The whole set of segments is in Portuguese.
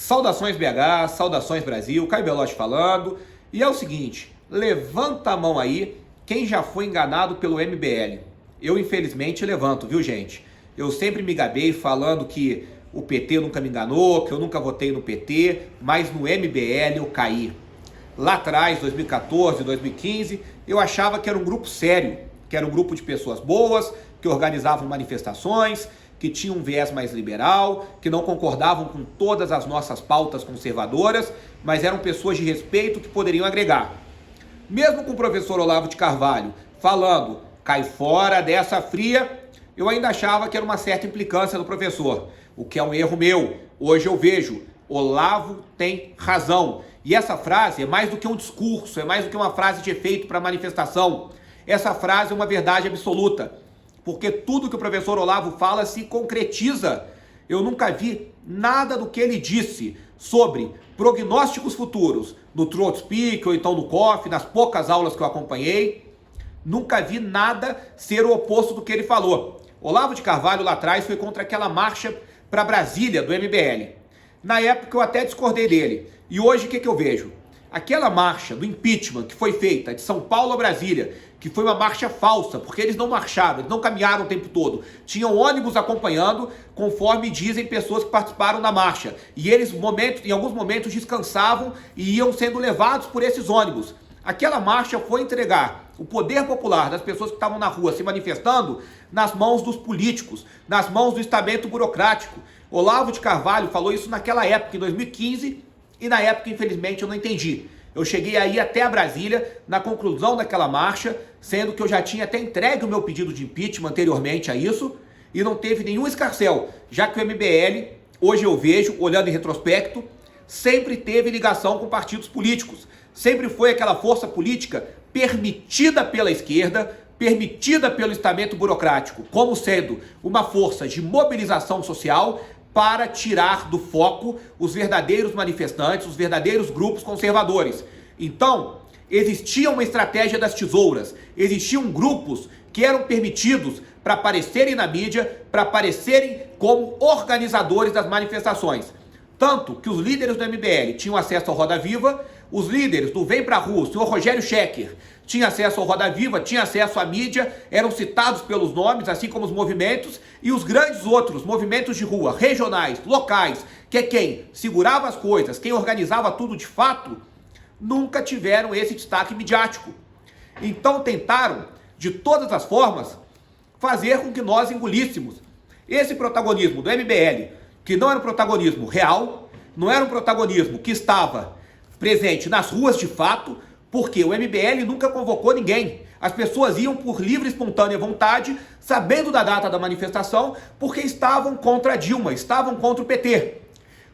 Saudações BH, saudações Brasil, Caio Belotti falando. E é o seguinte, levanta a mão aí quem já foi enganado pelo MBL. Eu infelizmente levanto, viu gente? Eu sempre me gabei falando que o PT nunca me enganou, que eu nunca votei no PT, mas no MBL eu caí. Lá atrás, 2014, 2015, eu achava que era um grupo sério, que era um grupo de pessoas boas, que organizavam manifestações, que tinham um viés mais liberal, que não concordavam com todas as nossas pautas conservadoras, mas eram pessoas de respeito que poderiam agregar. Mesmo com o professor Olavo de Carvalho falando, cai fora dessa fria, eu ainda achava que era uma certa implicância do professor, o que é um erro meu. Hoje eu vejo, Olavo tem razão. E essa frase é mais do que um discurso, é mais do que uma frase de efeito para manifestação. Essa frase é uma verdade absoluta, porque tudo que o professor Olavo fala se concretiza. Eu nunca vi nada do que ele disse sobre prognósticos futuros no Throat Speak ou então no COF, nas poucas aulas que eu acompanhei. Nunca vi nada ser o oposto do que ele falou. Olavo de Carvalho lá atrás foi contra aquela marcha para Brasília do MBL. Na época eu até discordei dele. E hoje o que eu vejo? Aquela marcha do impeachment que foi feita de São Paulo a Brasília, que foi uma marcha falsa, porque eles não marcharam, eles não caminharam o tempo todo. Tinham ônibus acompanhando, conforme dizem pessoas que participaram da marcha. E eles, em alguns momentos, descansavam e iam sendo levados por esses ônibus. Aquela marcha foi entregar o poder popular das pessoas que estavam na rua se manifestando nas mãos dos políticos, nas mãos do estamento burocrático. Olavo de Carvalho falou isso naquela época, em 2015, e na época, infelizmente, eu não entendi. Eu cheguei aí até a Brasília, na conclusão daquela marcha, sendo que eu já tinha até entregue o meu pedido de impeachment anteriormente a isso, e não teve nenhum escarcéu, já que o MBL, hoje eu vejo, olhando em retrospecto, sempre teve ligação com partidos políticos. Sempre foi aquela força política permitida pela esquerda, permitida pelo estamento burocrático, como sendo uma força de mobilização social para tirar do foco os verdadeiros manifestantes, os verdadeiros grupos conservadores. Então, existia uma estratégia das tesouras, existiam grupos que eram permitidos para aparecerem na mídia, para aparecerem como organizadores das manifestações. Tanto que os líderes do MBL tinham acesso ao Roda Viva, os líderes do Vem Pra Rua, o senhor Rogério Schecker, tinha acesso ao Roda Viva, tinha acesso à mídia, eram citados pelos nomes, assim como os movimentos, e os grandes outros movimentos de rua, regionais, locais, que é quem segurava as coisas, quem organizava tudo de fato, nunca tiveram esse destaque midiático. Então tentaram, de todas as formas, fazer com que nós engolíssemos esse protagonismo do MBL, que não era um protagonismo real, não era um protagonismo que estava presente nas ruas de fato, porque o MBL nunca convocou ninguém. As pessoas iam por livre e espontânea vontade, sabendo da data da manifestação, porque estavam contra a Dilma, estavam contra o PT.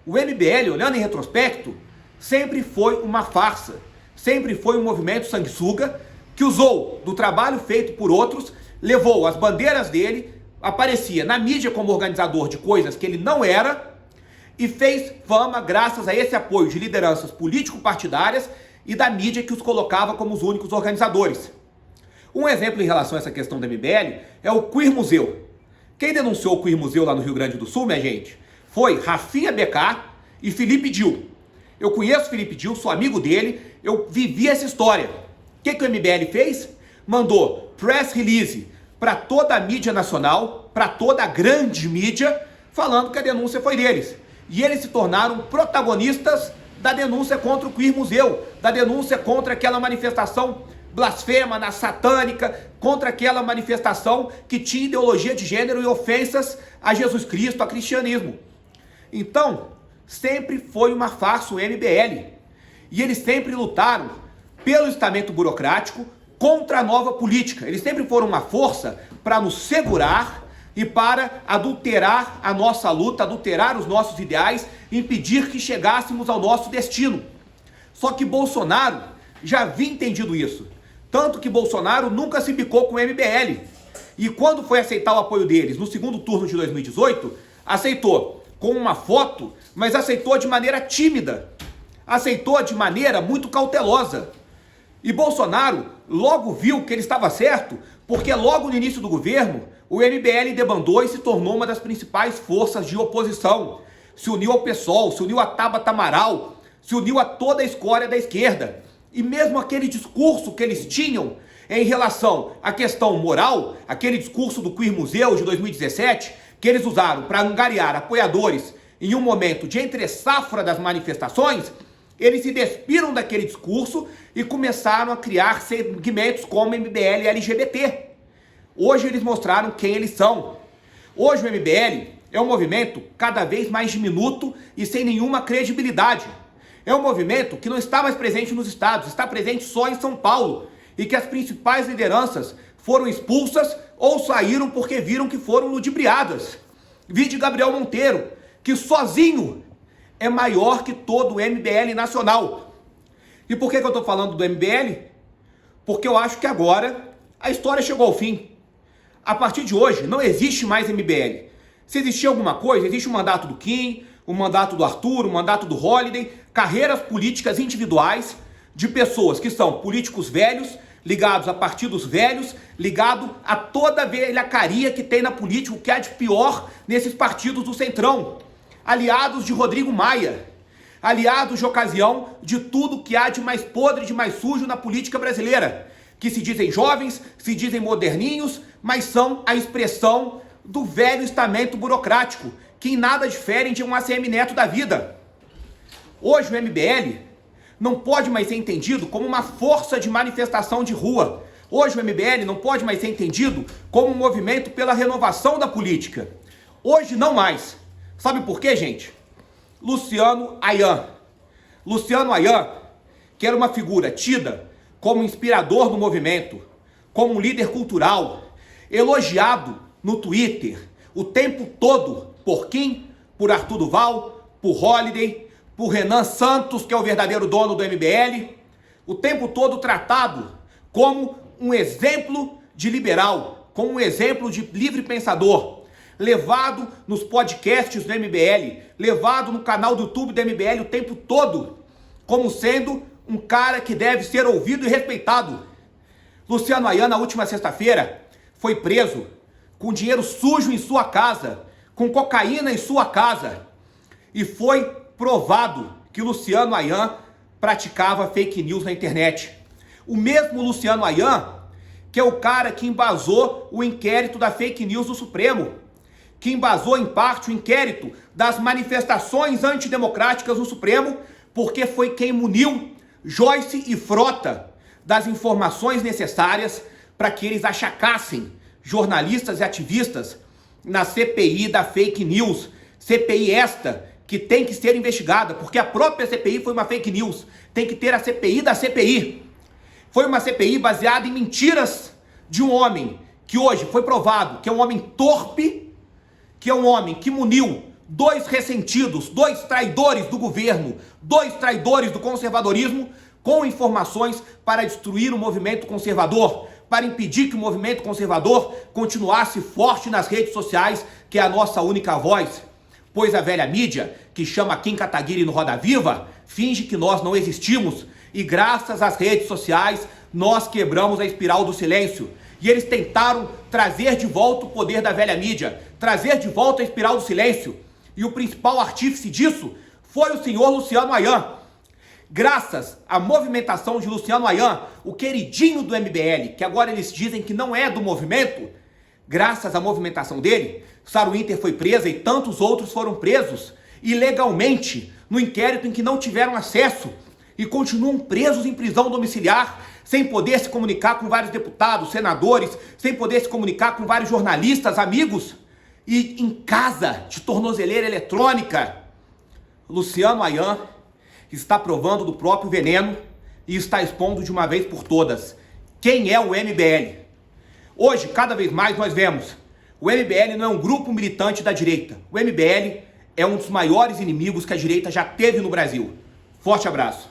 O MBL, olhando em retrospecto, sempre foi uma farsa, sempre foi um movimento sanguessuga, que usou do trabalho feito por outros, levou as bandeiras dele, aparecia na mídia como organizador de coisas que ele não era, e fez fama graças a esse apoio de lideranças político-partidárias e da mídia que os colocava como os únicos organizadores. Um exemplo em relação a essa questão do MBL é o Queer Museu. Quem denunciou o Queer Museu lá no Rio Grande do Sul, minha gente, foi Rafinha BK e Felipe Dil. Eu conheço o Felipe Dil, sou amigo dele, eu vivi essa história. O que o MBL fez? Mandou press release para toda a mídia nacional, para toda a grande mídia, falando que a denúncia foi deles. E eles se tornaram protagonistas da denúncia contra o Queer Museu, da denúncia contra aquela manifestação blasfema, satânica, contra aquela manifestação que tinha ideologia de gênero e ofensas a Jesus Cristo, a cristianismo. Então, sempre foi uma farsa o MBL. E eles sempre lutaram pelo estamento burocrático contra a nova política. Eles sempre foram uma força para nos segurar e para adulterar a nossa luta, adulterar os nossos ideais, impedir que chegássemos ao nosso destino. Só que Bolsonaro já havia entendido isso. Tanto que Bolsonaro nunca se bicou com o MBL. E quando foi aceitar o apoio deles no segundo turno de 2018, aceitou com uma foto, mas aceitou de maneira tímida. Aceitou de maneira muito cautelosa. E Bolsonaro logo viu que ele estava certo, porque logo no início do governo, o MBL debandou e se tornou uma das principais forças de oposição. se uniu ao PSOL, se uniu a Tabata Amaral, se uniu a toda a escória da esquerda. E mesmo aquele discurso que eles tinham em relação à questão moral, aquele discurso do Queer Museu de 2017, que eles usaram para angariar apoiadores em um momento de entre-safra das manifestações, eles se despiram daquele discurso e começaram a criar segmentos como MBL e LGBT. Hoje eles mostraram quem eles são. Hoje o MBL é um movimento cada vez mais diminuto e sem nenhuma credibilidade. É um movimento que não está mais presente nos estados, está presente só em São Paulo, e que as principais lideranças foram expulsas ou saíram porque viram que foram ludibriadas. Vide Gabriel Monteiro, que sozinho é maior que todo o MBL nacional. E por que eu estou falando do MBL? Porque eu acho que agora a história chegou ao fim. A partir de hoje não existe mais MBL. Se existir alguma coisa, existe o mandato do Kim, o mandato do Arthur, o mandato do Holliday, carreiras políticas individuais de pessoas que são políticos velhos, ligados a partidos velhos, ligado a toda a velhacaria que tem na política, o que há de pior nesses partidos do Centrão. Aliados de Rodrigo Maia, aliados de ocasião de tudo que há de mais podre, de mais sujo na política brasileira, que se dizem jovens, se dizem moderninhos, mas são a expressão do velho estamento burocrático, que em nada diferem de um ACM Neto da vida. Hoje o MBL não pode mais ser entendido como uma força de manifestação de rua. Hoje o MBL não pode mais ser entendido como um movimento pela renovação da política. Hoje não mais. Sabe por quê, gente? Luciano Ayan. Luciano Ayan, que era uma figura tida como inspirador do movimento, como um líder cultural, elogiado no Twitter o tempo todo por Kim, por Arthur Duval, por Holliday, por Renan Santos, que é o verdadeiro dono do MBL, o tempo todo tratado como um exemplo de liberal, como um exemplo de livre pensador, levado nos podcasts do MBL, levado no canal do YouTube do MBL o tempo todo, como sendo um cara que deve ser ouvido e respeitado. Luciano Ayan, na última sexta-feira, foi preso com dinheiro sujo em sua casa, com cocaína em sua casa, e foi provado que Luciano Ayan praticava fake news na internet. O mesmo Luciano Ayan, que é o cara que embasou o inquérito da fake news do Supremo, que embasou em parte o inquérito das manifestações antidemocráticas no Supremo, porque foi quem muniu Joyce e Frota das informações necessárias para que eles achacassem jornalistas e ativistas na CPI da fake news. CPI esta que tem que ser investigada, porque a própria CPI foi uma fake news. Tem que ter a CPI da CPI. Foi uma CPI baseada em mentiras de um homem que hoje foi provado que é um homem torpe, que é um homem que muniu 2 ressentidos, 2 traidores do governo, 2 traidores do conservadorismo, com informações para destruir o movimento conservador, para impedir que o movimento conservador continuasse forte nas redes sociais, que é a nossa única voz. Pois a velha mídia, que chama Kim Kataguiri no Roda Viva, finge que nós não existimos, e graças às redes sociais, nós quebramos a espiral do silêncio. E eles tentaram trazer de volta o poder da velha mídia, trazer de volta a espiral do silêncio. E o principal artífice disso foi o senhor Luciano Ayan. Graças à movimentação de Luciano Ayan, o queridinho do MBL, que agora eles dizem que não é do movimento, graças à movimentação dele, Sarah Winter foi presa e tantos outros foram presos ilegalmente no inquérito em que não tiveram acesso e continuam presos em prisão domiciliar, sem poder se comunicar com vários deputados, senadores, sem poder se comunicar com vários jornalistas, amigos, e em casa de tornozeleira eletrônica. Luciano Ayan está provando do próprio veneno e está expondo de uma vez por todas quem é o MBL. Hoje, cada vez mais nós vemos, o MBL não é um grupo militante da direita. O MBL é um dos maiores inimigos que a direita já teve no Brasil. Forte abraço.